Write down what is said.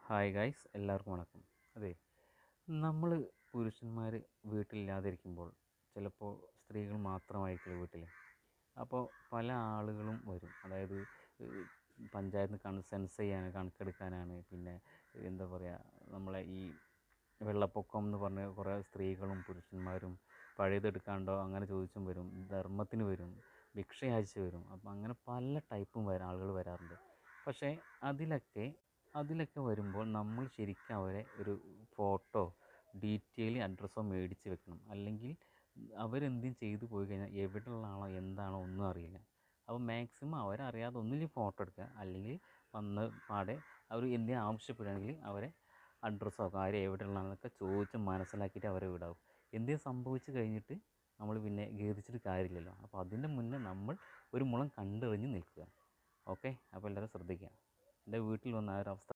Hi guys, എല്ലാവർക്കും വണക്കം. അതെ, നമ്മൾ പുരുഷന്മാർ വീട്ടിലില്ലാതിരിക്കുമ്പോൾ ചിലപ്പോൾ സ്ത്രീകൾ മാത്രമായിരിക്കില്ല വീട്ടിൽ. അപ്പോൾ പല ആളുകളും വരും. അതായത് ഏഹ്, പഞ്ചായത്തിന് സെൻസ് ചെയ്യാൻ, കണക്കെടുക്കാനാണ്. പിന്നെ എന്താ പറയുക, നമ്മളെ ഈ വെള്ളപ്പൊക്കം എന്ന് പറഞ്ഞ കുറേ സ്ത്രീകളും പുരുഷന്മാരും പഴയതെടുക്കാണ്ടോ അങ്ങനെ ചോദിച്ചും വരും, ധർമ്മത്തിന് വരും, ഭിക്ഷയാചിച്ച് വരും. അപ്പം അങ്ങനെ പല ടൈപ്പും ആളുകൾ വരാറുണ്ട്. പക്ഷേ അതിലൊക്കെ അതിലൊക്കെ വരുമ്പോൾ നമ്മൾ ശരിക്കും അവരെ ഒരു ഫോട്ടോ, ഡീറ്റെയിൽ അഡ്രസ്സോ മേടിച്ച് വെക്കണം. അല്ലെങ്കിൽ അവരെന്തും ചെയ്തു പോയി കഴിഞ്ഞാൽ എവിടെയുള്ള ആളോ എന്താണോ ഒന്നും അറിയില്ല. അപ്പോൾ മാക്സിമം അവരറിയാതെ ഒന്നുമില്ലെങ്കിൽ ഫോട്ടോ എടുക്കുക, അല്ലെങ്കിൽ വന്ന് പാടെ അവർ എന്തെങ്കിലും ആവശ്യപ്പെടുകയാണെങ്കിൽ അവരെ അഡ്രസ്സോ കാര്യം എവിടെയുള്ളതെന്നൊക്കെ ചോദിച്ച് മനസ്സിലാക്കിയിട്ട് അവരെ വിടാവും. എന്തെങ്കിലും സംഭവിച്ച് കഴിഞ്ഞിട്ട് നമ്മൾ പിന്നെ ഖേദിച്ചിട്ട് കാര്യമില്ലല്ലോ. അപ്പോൾ അതിൻ്റെ മുന്നേ നമ്മൾ ഒരു മുളം കണ്ടെറിഞ്ഞ് നിൽക്കുക. ഓക്കെ, അപ്പോൾ എല്ലാവരും ശ്രദ്ധിക്കുക. എൻ്റെ വീട്ടിൽ വന്ന ആ ഒരു അവസ്ഥ